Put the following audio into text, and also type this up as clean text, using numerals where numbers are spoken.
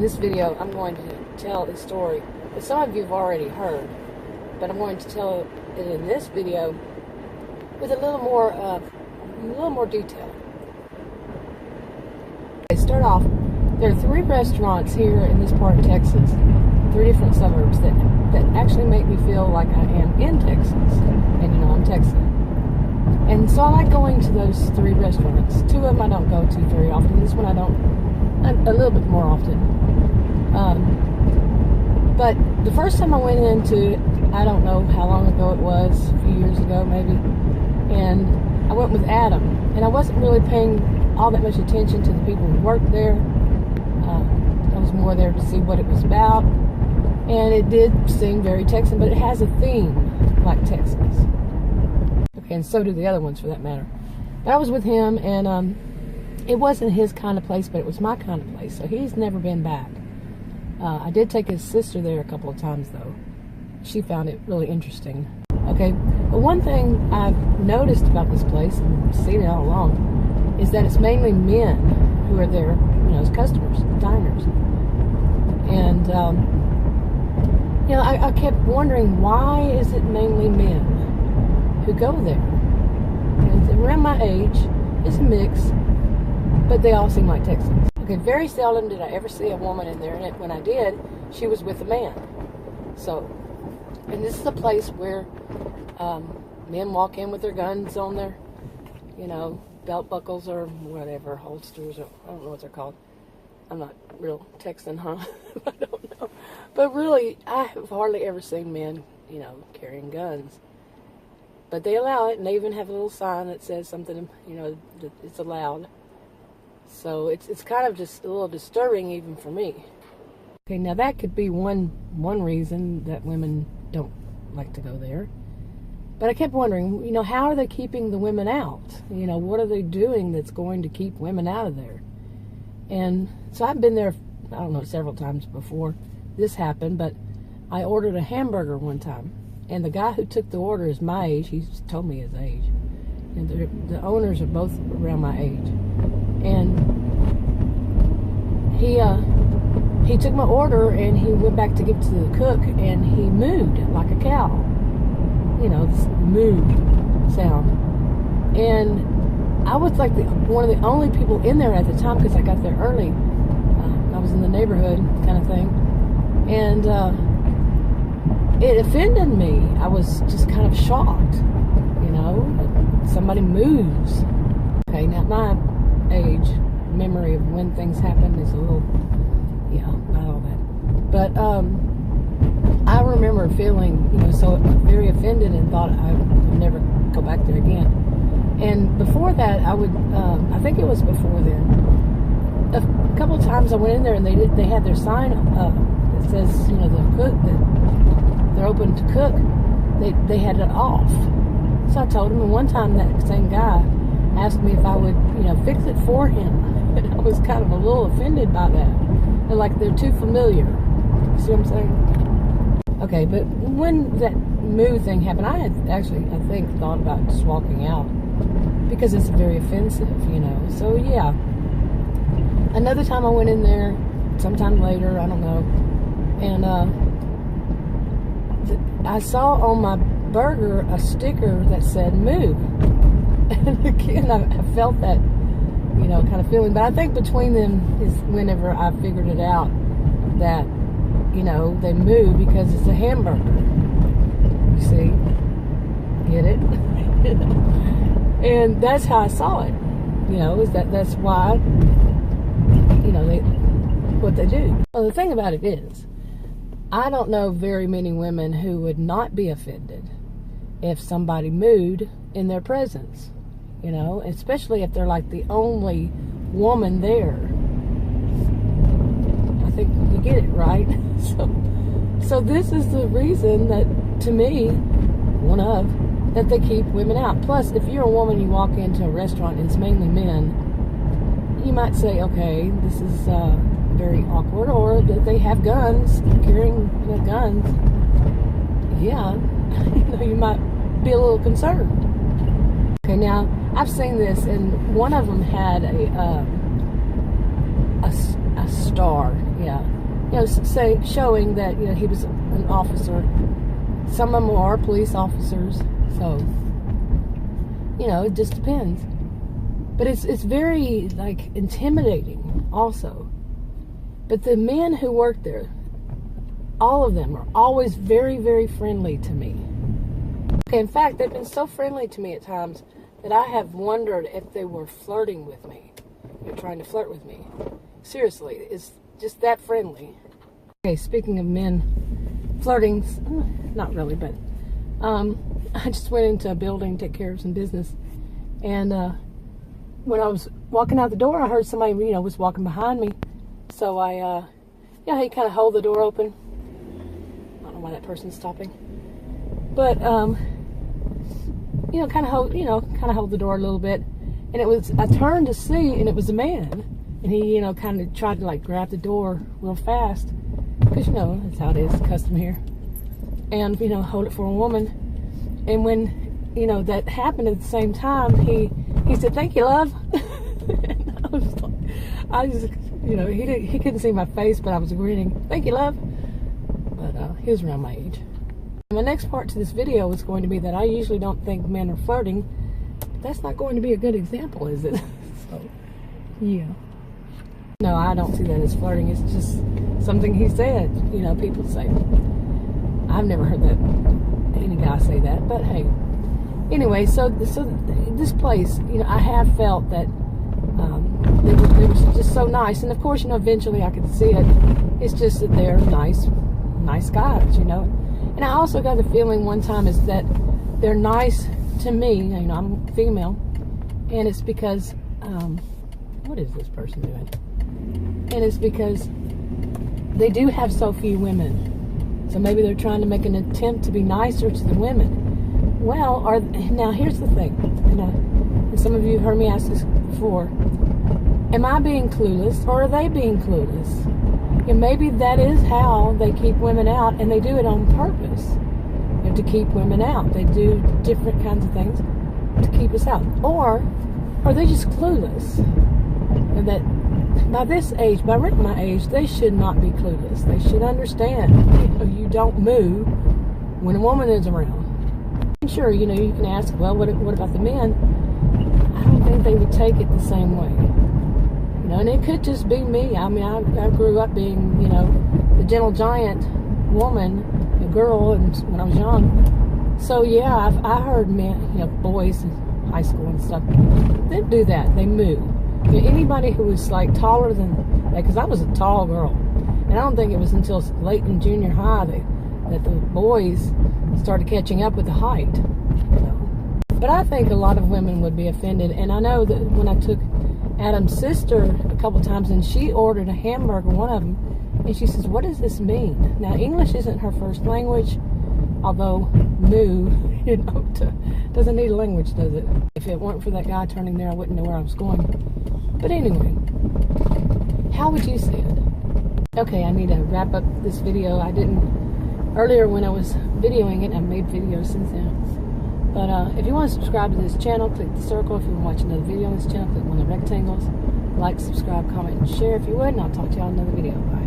this video, I'm going to tell a story that some of you have already heard, but I'm going to tell it in this video with a little more detail. Okay, start off. There are 3 restaurants here in this part of Texas, 3 different suburbs that actually make me feel like I am in Texas, and I'm Texan. And so I like going to those 3 restaurants. 2 of them I don't go to very often. This one I don't, a little bit more often. But the first time I went into, I don't know how long ago it was, a few years ago maybe, and I went with Adam, and I wasn't really paying all that much attention to the people who worked there. I was more there to see what it was about, and it did seem very Texan, but it has a theme like Texas. Okay, and so do the other ones for that matter. But I was with him, and it wasn't his kind of place, but it was my kind of place, so he's never been back. I did take his sister there a couple of times, though. She found it really interesting. Okay, but one thing I've noticed about this place, and seen it all along, is that it's mainly men who are there, as customers, diners. And, I kept wondering, why is it mainly men who go there? And around my age, it's a mix, but they all seem like Texans. Okay, very seldom did I ever see a woman in there, and when I did, she was with a man. So, and this is a place where men walk in with their guns on their, belt buckles or whatever, holsters, or I don't know what they're called. I'm not real Texan, huh? I don't know. But really, I have hardly ever seen men, carrying guns. But they allow it, and they even have a little sign that says something, that it's allowed. So it's kind of just a little disturbing even for me. Okay, now that could be one reason that women don't like to go there. But I kept wondering, how are they keeping the women out? What are they doing that's going to keep women out of there? And so I've been there, I don't know, several times before this happened, but I ordered a hamburger one time. And the guy who took the order is my age. He told me his age. And the owners are both around my age. And he took my order and he went back to give it to the cook, and he mooed like a cow. This moo sound. And I was like one of the only people in there at the time, because I got there early. I was in the neighborhood kind of thing. And it offended me. I was just kind of shocked, somebody moves. Okay, now my age, memory of when things happen is a little, not all that. But I remember feeling, so very offended, and thought I would never go back there again. And before that, I think it was before then, a couple of times I went in there, and they had their sign up that says, the cook, that they're open to cook. They had it off. So I told him, and one time that same guy asked me if I would, fix it for him. And I was kind of a little offended by that. And like, they're too familiar. See what I'm saying? Okay, but when that moo thing happened, I had actually, I think, thought about just walking out, because it's very offensive, So yeah. Another time I went in there, sometime later, I don't know, and I saw on my burger a sticker that said moo. And again, I felt that, kind of feeling. But I think between them is whenever I figured it out that, they moo because it's a hamburger. You see? Get it? And that's how I saw it. That's why, what they do. Well, the thing about it is, I don't know very many women who would not be offended if somebody mooed in their presence, especially if they're like the only woman there. I think you get it, right? So this is the reason that, to me, that they keep women out. Plus, if you're a woman, you walk into a restaurant and it's mainly men, you might say, okay, this is very awkward, or that they have guns, carrying guns. Yeah, you might be a little concerned. Okay, now I've seen this, and one of them had a star, yeah, showing that, he was an officer. Some of them are police officers, so, it just depends. But it's very, intimidating also. But the men who work there, all of them are always very, very friendly to me. In fact, they've been so friendly to me at times that I have wondered if they were flirting with me. They're trying to flirt with me. Seriously, it's just that friendly. Okay, speaking of men flirting, not really, but I just went into a building to take care of some business. And when I was walking out the door, I heard somebody, was walking behind me. So I, he kind of hold the door open. I don't know why that person's stopping. But, kind of hold the door a little bit. And I turned to see, and it was a man. And he, kind of tried to, grab the door real fast. Because, that's how it is, custom here. And, hold it for a woman. And when, that happened at the same time, he said, "Thank you, love." And I just, he couldn't see my face, but I was grinning. "Thank you, love." But he was around my age. My next part to this video is going to be that I usually don't think men are flirting. But that's not going to be a good example, is it? So, yeah. No, I don't see that as flirting. It's just something he said. People say. I've never heard that any guy say that, but hey. Anyway, so this place, I have felt that they were just so nice, and of course, eventually I could see it. It's just that they're nice guys, And I also got the feeling one time is that they're nice to me. I'm female, and it's because what is this person doing? And it's because they do have so few women. So maybe they're trying to make an attempt to be nicer to the women. Well, now here's the thing. And some of you have heard me ask this before. Am I being clueless, or are they being clueless? And maybe that is how they keep women out, and they do it on purpose. To keep women out. They do different kinds of things to keep us out. Or are they just clueless? And that by this age, by my age, they should not be clueless. They should understand you don't move when a woman is around. Sure, you can ask, well, what about the men? I don't think they would take it the same way. And it could just be me. I mean, I grew up being, the gentle giant woman, a girl, and when I was young. So yeah, I heard men, boys in high school and stuff, they do that. They move. Anybody who was taller than that, because I was a tall girl, and I don't think it was until late in junior high that the boys started catching up with the height. But I think a lot of women would be offended, and I know that when I took Adam's sister a couple times, and she ordered a hamburger, one of them, and she says, "What does this mean?" Now, English isn't her first language, although moo, doesn't need a language, does it? If it weren't for that guy turning there, I wouldn't know where I was going. But anyway, how would you see it? Okay, I need to wrap up this video. I didn't, earlier when I was videoing it, I've made videos since then. But if you want to subscribe to this channel, click the circle. If you want to watch another video on this channel, click on the rectangles. Like, subscribe, comment, and share if you would, and I'll talk to y'all in another video. Bye.